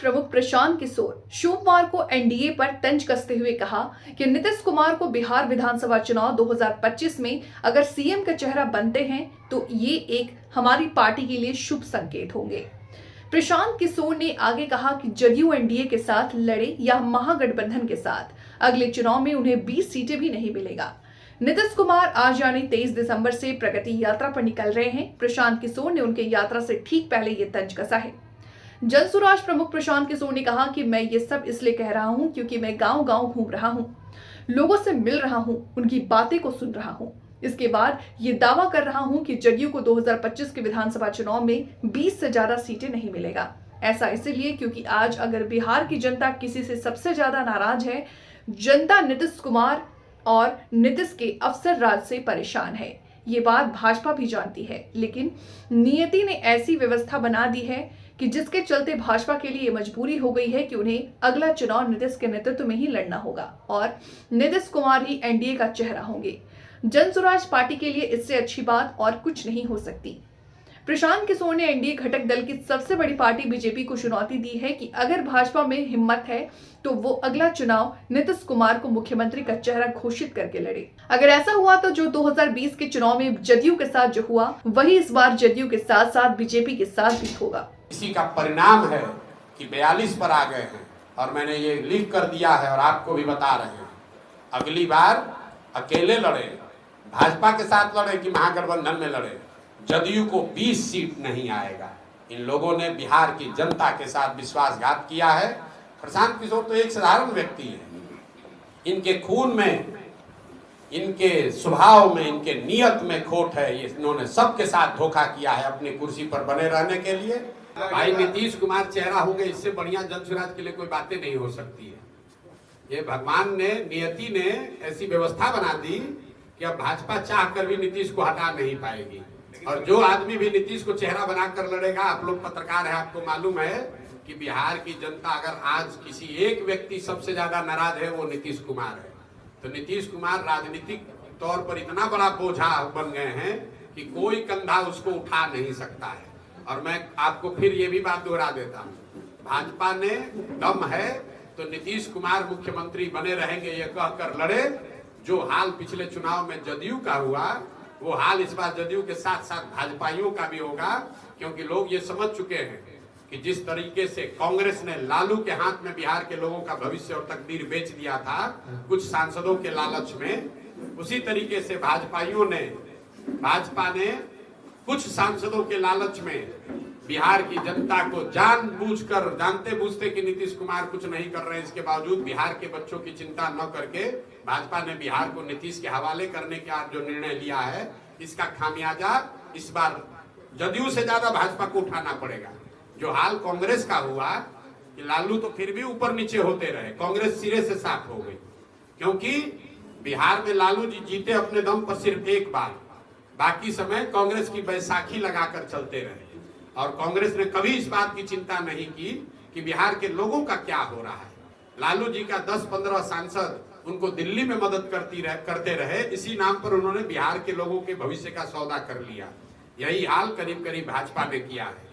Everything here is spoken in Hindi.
प्रमुख प्रशांत किशोर सोमवार को एनडीए पर तंज कसते हुए कहा कि नीतीश कुमार को बिहार विधानसभा चुनाव 2025 में अगर सीएम का चेहरा बनते हैं तो ये एक हमारी पार्टी के लिए शुभ संकेत होंगे। प्रशांत किशोर ने आगे कहा कि जदयू एनडीए के साथ लड़े या महागठबंधन के साथ अगले चुनाव में उन्हें 20 सीटें भी नहीं मिलेगा। नीतीश कुमार आज यानी 23 दिसंबर से प्रगति यात्रा पर निकल रहे हैं। प्रशांत किशोर ने उनके यात्रा से ठीक पहले ये तंज कसा है। जनसुराज प्रमुख प्रशांत किशोर ने कहा कि मैं ये सब इसलिए कह रहा हूं क्योंकि मैं गांव-गांव घूम रहा हूं, लोगों से मिल रहा हूं, उनकी बातें को सुन रहा हूं। इसके बाद ये दावा कर रहा हूं कि जदयू को 2025 के विधानसभा चुनाव में 20 से ज्यादा सीटें नहीं मिलेगा। ऐसा इसलिए क्योंकि आज अगर बिहार की जनता किसी से सबसे ज्यादा नाराज है, जनता नीतीश कुमार और नीतीश के अफसर राज से परेशान है। ये बात भाजपा भी जानती है, लेकिन नियति ने ऐसी व्यवस्था बना दी है कि जिसके चलते भाजपा के लिए मजबूरी हो गई है कि उन्हें अगला चुनाव नीतीश के नेतृत्व में ही लड़ना होगा और नीतीश कुमार ही एनडीए का चेहरा होंगे। जनसुराज पार्टी के लिए इससे अच्छी बात और कुछ नहीं हो सकती। प्रशांत किशोर ने एनडीए घटक दल की सबसे बड़ी पार्टी बीजेपी को चुनौती दी है कि अगर भाजपा में हिम्मत है तो वो अगला चुनाव नीतीश कुमार को मुख्यमंत्री का चेहरा घोषित करके लड़े। अगर ऐसा हुआ तो जो 2020 के चुनाव में जदयू के साथ जो हुआ वही इस बार जदयू के साथ साथ बीजेपी के साथ भी होगा। इसी का परिणाम है कि 42 पर आ गए हैं और मैंने ये लिख कर दिया है और आपको भी बता रहे हैं, अगली बार अकेले लड़े, भाजपा के साथ लड़े कि महागठबंधन में लड़े, जदयू को 20 सीट नहीं आएगा। इन लोगों ने बिहार की जनता के साथ विश्वासघात किया है। प्रशांत किशोर तो एक साधारण व्यक्ति है, इनके खून में, इनके स्वभाव में, इनके नियत में खोट है। इन्होंने सबके साथ धोखा किया है अपनी कुर्सी पर बने रहने के लिए। भाई नीतीश कुमार चेहरा होंगे, इससे बढ़िया जनसुराज के लिए कोई बातें नहीं हो सकती है। ये भगवान ने, नियति ने ऐसी व्यवस्था बना दी कि अब भाजपा चाह कर भी नीतीश को हटा नहीं पाएगी। और जो आदमी भी नीतीश को चेहरा बनाकर लड़ेगा, आप लोग पत्रकार हैं, आपको मालूम है कि बिहार की जनता अगर आज किसी एक व्यक्ति सबसे ज्यादा नाराज है वो नीतीश कुमार है। तो नीतीश कुमार राजनीतिक तौर पर इतना बड़ा बोझा बन गए हैं कि कोई कंधा उसको उठा नहीं सकता है। और मैं आपको फिर ये भी बात दोहरा देता हूँ, भाजपा ने दम है तो नीतीश कुमार मुख्यमंत्री बने रहेंगे ये कहकर लड़े। जो हाल पिछले चुनाव में जदयू का हुआ वो हाल इस बार जदयू के साथ साथ भाजपाइयों का भी होगा, क्योंकि लोग ये समझ चुके हैं कि जिस तरीके से कांग्रेस ने लालू के हाथ में बिहार के लोगों का भविष्य और तकदीर बेच दिया था कुछ सांसदों के लालच में, उसी तरीके से भाजपा ने कुछ सांसदों के लालच में बिहार की जनता को जानबूझकर, जानते बूझते कि नीतीश कुमार कुछ नहीं कर रहे हैं, इसके बावजूद बिहार के बच्चों की चिंता न करके भाजपा ने बिहार को नीतीश के हवाले करने का जो निर्णय लिया है, इसका खामियाजा इस बार जदयू से ज्यादा भाजपा को उठाना पड़ेगा। जो हाल कांग्रेस का हुआ कि लालू तो फिर भी ऊपर नीचे होते रहे, कांग्रेस सिरे से साफ हो गई, क्योंकि बिहार में लालू जी जीते अपने दम पर सिर्फ एक बार, बाकी समय कांग्रेस की बैसाखी लगाकर चलते रहे। और कांग्रेस ने कभी इस बात की चिंता नहीं की कि बिहार के लोगों का क्या हो रहा है। लालू जी का 10-15 सांसद उनको दिल्ली में मदद करते रहे, इसी नाम पर उन्होंने बिहार के लोगों के भविष्य का सौदा कर लिया। यही हाल करीब करीब भाजपा ने किया है।